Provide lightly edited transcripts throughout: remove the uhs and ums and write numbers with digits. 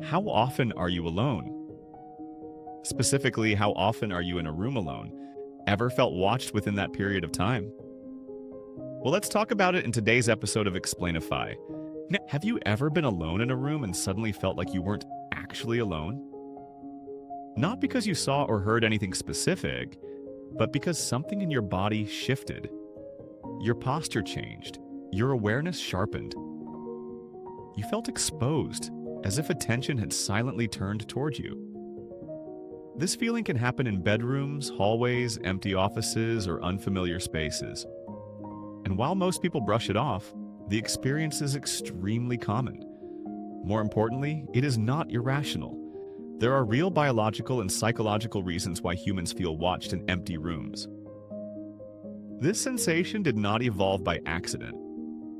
How often are you alone? Specifically, how often are you in a room alone? Ever felt watched within that period of time? Well, let's talk about it in today's episode of Explainify. Now, have you ever been alone in a room and suddenly felt like you weren't actually alone? Not because you saw or heard anything specific, but because something in your body shifted. Your posture changed. Your awareness sharpened. You felt exposed, as if attention had silently turned toward you. This feeling can happen in bedrooms, hallways, empty offices, or unfamiliar spaces. And while most people brush it off, the experience is extremely common. More importantly, it is not irrational. There are real biological and psychological reasons why humans feel watched in empty rooms. This sensation did not evolve by accident.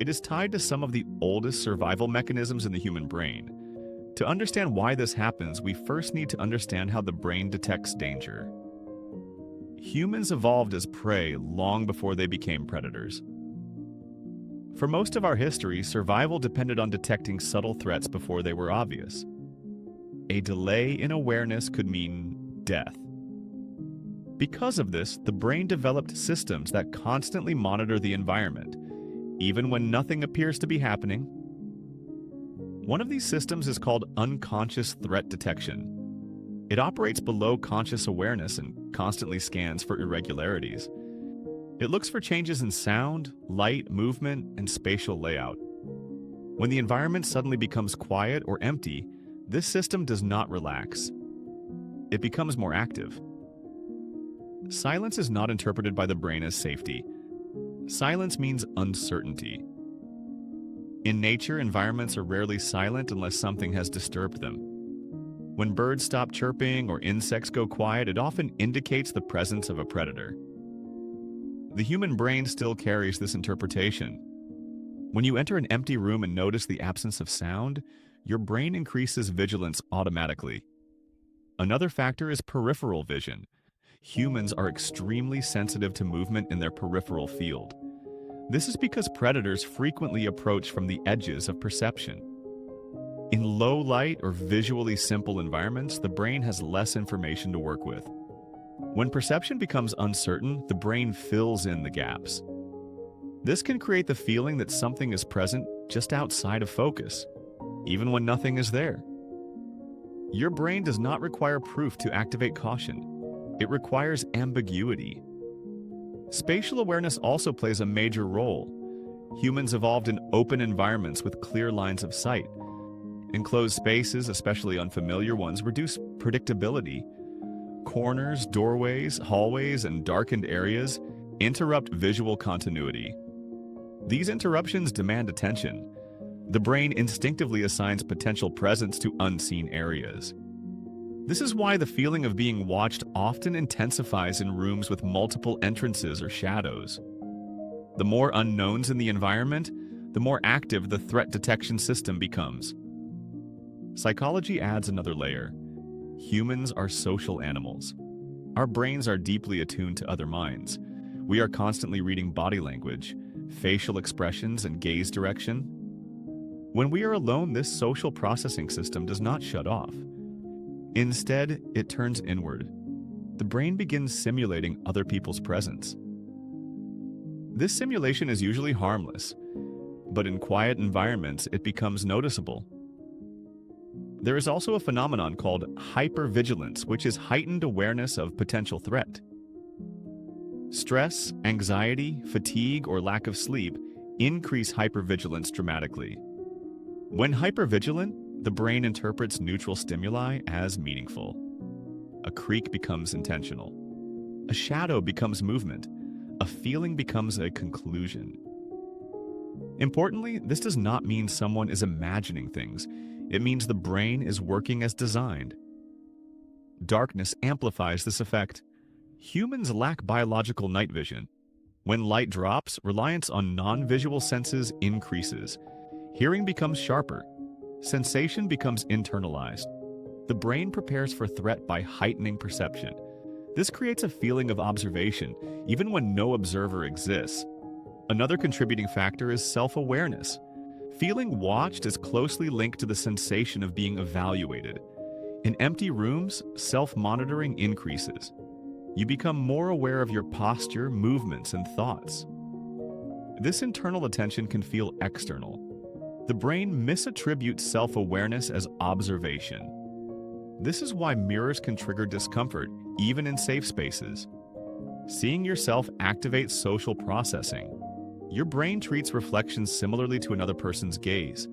It is tied to some of the oldest survival mechanisms in the human brain. To understand why this happens, we first need to understand how the brain detects danger. Humans evolved as prey long before they became predators. For most of our history, survival depended on detecting subtle threats before they were obvious. A delay in awareness could mean death. Because of this, the brain developed systems that constantly monitor the environment, even when nothing appears to be happening. One of these systems is called unconscious threat detection. It operates below conscious awareness and constantly scans for irregularities. It looks for changes in sound, light, movement, and spatial layout. When the environment suddenly becomes quiet or empty, this system does not relax. It becomes more active. Silence is not interpreted by the brain as safety. Silence means uncertainty. In nature, environments are rarely silent unless something has disturbed them. When birds stop chirping or insects go quiet, it often indicates the presence of a predator. The human brain still carries this interpretation. When you enter an empty room and notice the absence of sound, your brain increases vigilance automatically. Another factor is peripheral vision. Humans are extremely sensitive to movement in their peripheral field. This is because predators frequently approach from the edges of perception. In low light or visually simple environments, the brain has less information to work with. When perception becomes uncertain, the brain fills in the gaps. This can create the feeling that something is present just outside of focus, even when nothing is there. Your brain does not require proof to activate caution. It requires ambiguity. Spatial awareness also plays a major role. Humans evolved in open environments with clear lines of sight. Enclosed spaces, especially unfamiliar ones, reduce predictability. Corners, doorways, hallways, and darkened areas interrupt visual continuity. These interruptions demand attention. The brain instinctively assigns potential presence to unseen areas. This is why the feeling of being watched often intensifies in rooms with multiple entrances or shadows. The more unknowns in the environment, the more active the threat detection system becomes. Psychology adds another layer. Humans are social animals. Our brains are deeply attuned to other minds. We are constantly reading body language, facial expressions, and gaze direction. When we are alone, this social processing system does not shut off. Instead, it turns inward. The brain begins simulating other people's presence. This simulation is usually harmless, but in quiet environments, it becomes noticeable. There is also a phenomenon called hypervigilance, which is heightened awareness of potential threat. Stress, anxiety, fatigue, or lack of sleep increase hypervigilance dramatically. When hypervigilant, the brain interprets neutral stimuli as meaningful. A creak becomes intentional. A shadow becomes movement. A feeling becomes a conclusion. Importantly, this does not mean someone is imagining things. It means the brain is working as designed. Darkness amplifies this effect. Humans lack biological night vision. When light drops, reliance on non-visual senses increases. Hearing becomes sharper. Sensation becomes internalized. The brain prepares for threat by heightening perception. This creates a feeling of observation, even when no observer exists. Another contributing factor is self-awareness. Feeling watched is closely linked to the sensation of being evaluated. In empty rooms, self-monitoring increases. You become more aware of your posture, movements, and thoughts. This internal attention can feel external. The brain misattributes self-awareness as observation. This is why mirrors can trigger discomfort, even in safe spaces. Seeing yourself activates social processing. Your brain treats reflections similarly to another person's gaze.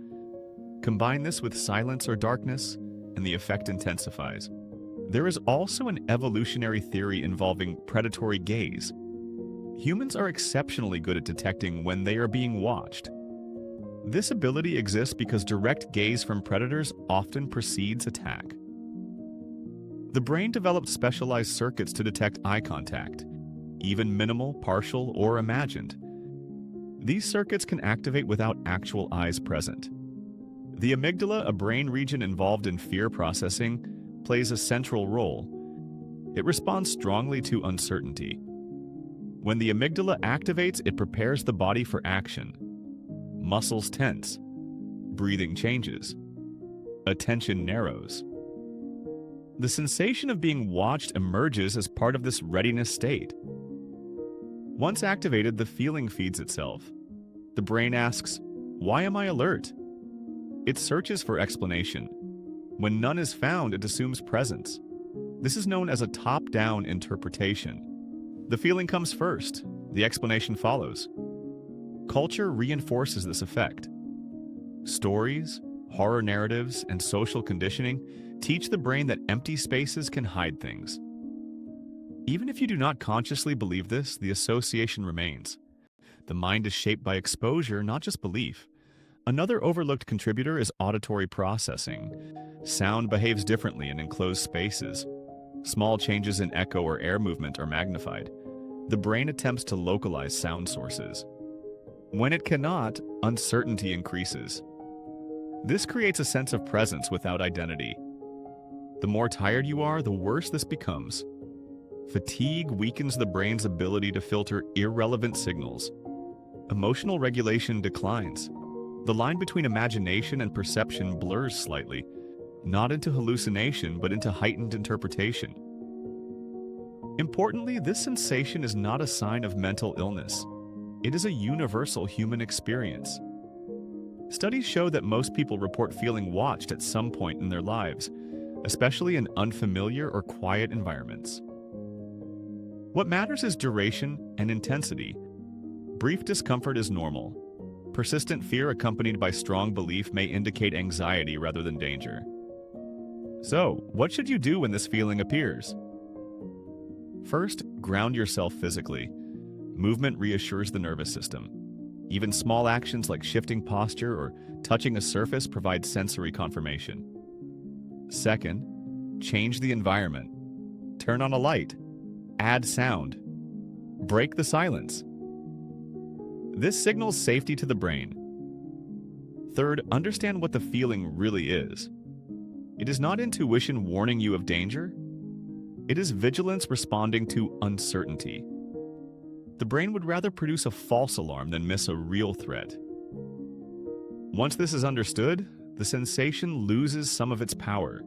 Combine this with silence or darkness, and the effect intensifies. There is also an evolutionary theory involving predatory gaze. Humans are exceptionally good at detecting when they are being watched. This ability exists because direct gaze from predators often precedes attack. The brain developed specialized circuits to detect eye contact, even minimal, partial, or imagined. These circuits can activate without actual eyes present. The amygdala, a brain region involved in fear processing, plays a central role. It responds strongly to uncertainty. When the amygdala activates, it prepares the body for action. Muscles tense. Breathing changes. Attention narrows. The sensation of being watched emerges as part of this readiness state. Once activated, the feeling feeds itself. The brain asks, "Why am I alert?" It searches for explanation. When none is found, it assumes presence. This is known as a top-down interpretation. The feeling comes first, the explanation follows. Culture reinforces this effect. Stories, horror narratives, and social conditioning teach the brain that empty spaces can hide things. Even if you do not consciously believe this, the association remains. The mind is shaped by exposure, not just belief. Another overlooked contributor is auditory processing. Sound behaves differently in enclosed spaces. Small changes in echo or air movement are magnified. The brain attempts to localize sound sources. When it cannot, uncertainty increases. This creates a sense of presence without identity. The more tired you are, the worse this becomes. Fatigue weakens the brain's ability to filter irrelevant signals. Emotional regulation declines. The line between imagination and perception blurs slightly, not into hallucination, but into heightened interpretation. Importantly, this sensation is not a sign of mental illness. It is a universal human experience. Studies show that most people report feeling watched at some point in their lives, especially in unfamiliar or quiet environments. What matters is duration and intensity. Brief discomfort is normal. Persistent fear accompanied by strong belief may indicate anxiety rather than danger. So, what should you do when this feeling appears? First, ground yourself physically. Movement reassures the nervous system. Even small actions like shifting posture or touching a surface provide sensory confirmation. Second, change the environment. Turn on a light. Add sound. Break the silence. This signals safety to the brain. Third, understand what the feeling really is. It is not intuition warning you of danger. It is vigilance responding to uncertainty. The brain would rather produce a false alarm than miss a real threat. Once this is understood, the sensation loses some of its power.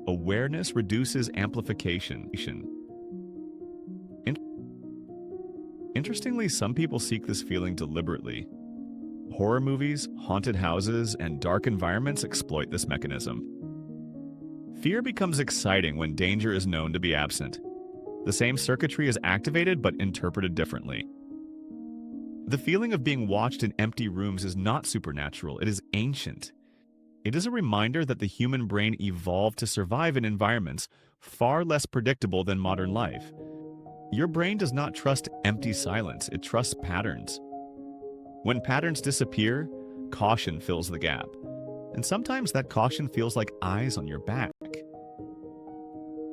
Awareness reduces amplification. Interestingly, some people seek this feeling deliberately. Horror movies, haunted houses, and dark environments exploit this mechanism. Fear becomes exciting when danger is known to be absent. The same circuitry is activated but interpreted differently. The feeling of being watched in empty rooms is not supernatural, it is ancient. It is a reminder that the human brain evolved to survive in environments far less predictable than modern life. Your brain does not trust empty silence, it trusts patterns. When patterns disappear, caution fills the gap. And sometimes that caution feels like eyes on your back.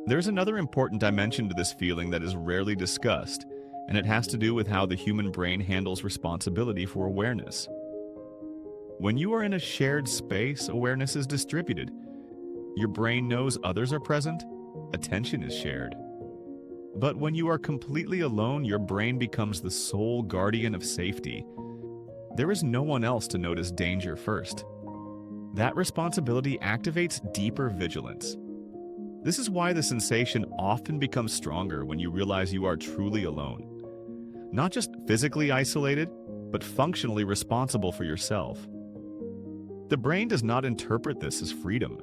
There's another important dimension to this feeling that is rarely discussed, and it has to do with how the human brain handles responsibility for awareness. When you are in a shared space, awareness is distributed. Your brain knows others are present, attention is shared. But when you are completely alone, your brain becomes the sole guardian of safety. there is no one else to notice danger first. That responsibility activates deeper vigilance. This is why the sensation often becomes stronger when you realize you are truly alone. Not just physically isolated, but functionally responsible for yourself. The brain does not interpret this as freedom.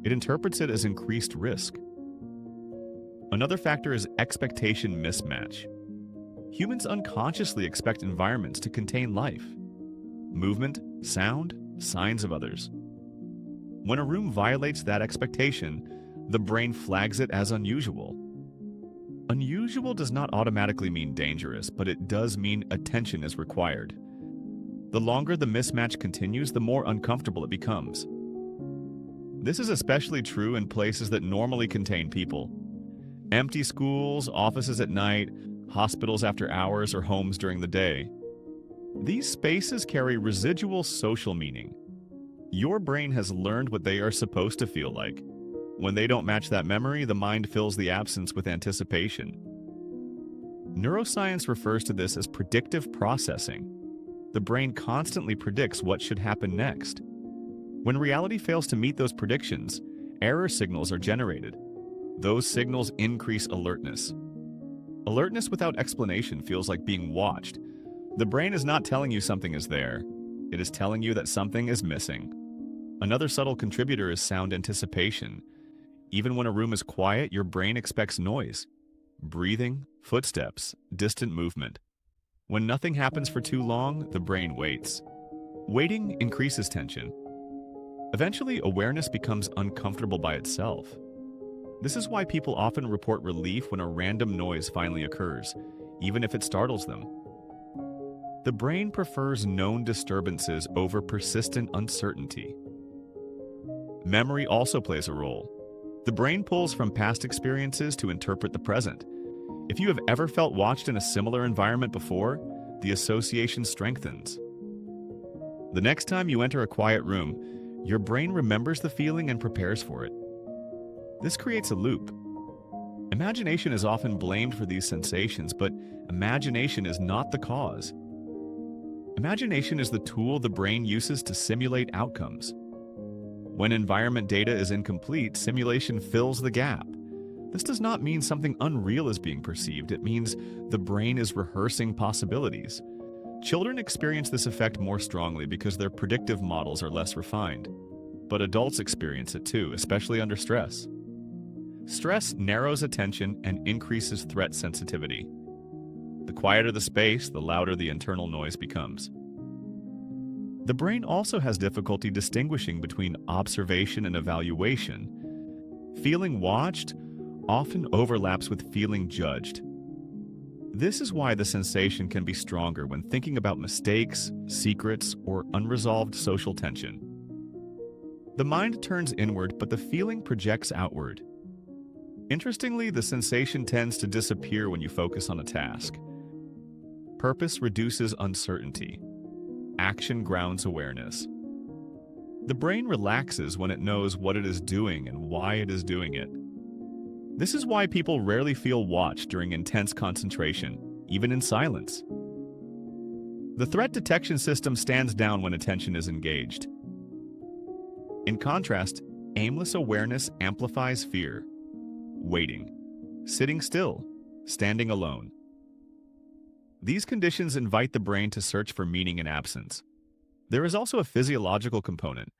It interprets it as increased risk. Another factor is expectation mismatch. Humans unconsciously expect environments to contain life, movement, sound, signs of others. When a room violates that expectation, the brain flags it as unusual. Unusual does not automatically mean dangerous, but it does mean attention is required. The longer the mismatch continues, the more uncomfortable it becomes. This is especially true in places that normally contain people. Empty schools, offices at night, hospitals after hours, or homes during the day. These spaces carry residual social meaning. Your brain has learned what they are supposed to feel like. When they don't match that memory, the mind fills the absence with anticipation. Neuroscience refers to this as predictive processing. The brain constantly predicts what should happen next. When reality fails to meet those predictions, error signals are generated. Those signals increase alertness. Alertness without explanation feels like being watched. The brain is not telling you something is there. It is telling you that something is missing. Another subtle contributor is sound anticipation. Even when a room is quiet, your brain expects noise. Breathing, footsteps, distant movement. When nothing happens for too long, the brain waits. Waiting increases tension. Eventually, awareness becomes uncomfortable by itself. This is why people often report relief when a random noise finally occurs, even if it startles them. The brain prefers known disturbances over persistent uncertainty. Memory also plays a role. The brain pulls from past experiences to interpret the present. If you have ever felt watched in a similar environment before, the association strengthens. The next time you enter a quiet room, your brain remembers the feeling and prepares for it. This creates a loop. Imagination is often blamed for these sensations, but imagination is not the cause. Imagination is the tool the brain uses to simulate outcomes. When environment data is incomplete, simulation fills the gap. This does not mean something unreal is being perceived. It means the brain is rehearsing possibilities. Children experience this effect more strongly because their predictive models are less refined. But adults experience it too, especially under stress. Stress narrows attention and increases threat sensitivity. The quieter the space, the louder the internal noise becomes. The brain also has difficulty distinguishing between observation and evaluation. Feeling watched often overlaps with feeling judged. This is why the sensation can be stronger when thinking about mistakes, secrets, or unresolved social tension. The mind turns inward, but the feeling projects outward. Interestingly, the sensation tends to disappear when you focus on a task. Purpose reduces uncertainty. Action grounds awareness. The brain relaxes when it knows what it is doing and why it is doing it. This is why people rarely feel watched during intense concentration, even in silence. The threat detection system stands down when attention is engaged. In contrast, aimless awareness amplifies fear. Waiting, sitting still, standing alone. These conditions invite the brain to search for meaning in absence. There is also a physiological component.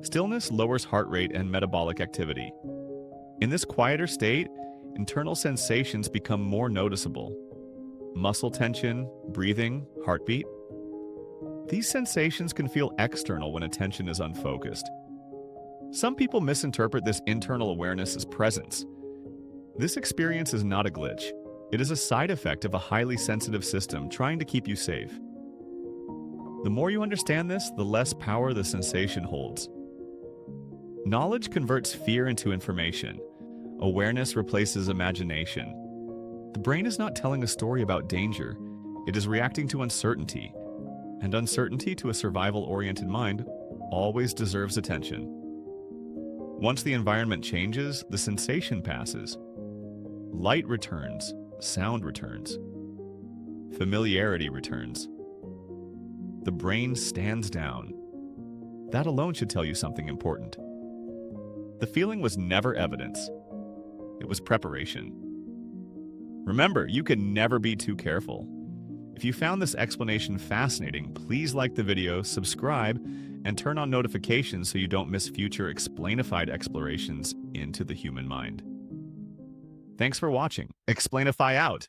Stillness lowers heart rate and metabolic activity. In this quieter state, internal sensations become more noticeable. Muscle tension, breathing, heartbeat. These sensations can feel external when attention is unfocused. Some people misinterpret this internal awareness as presence. This experience is not a glitch. It is a side effect of a highly sensitive system trying to keep you safe. The more you understand this, the less power the sensation holds. Knowledge converts fear into information. Awareness replaces imagination. The brain is not telling a story about danger. It is reacting to uncertainty. And uncertainty to a survival-oriented mind always deserves attention. Once the environment changes, the sensation passes. Light returns. Sound returns. Familiarity returns. the brain stands down. That alone should tell you something important. The feeling was never evidence. It was preparation. Remember, you can never be too careful. If you found this explanation fascinating, please like the video, subscribe, and turn on notifications so you don't miss future Explainified explorations into the human mind. Thanks for watching. Explainify out!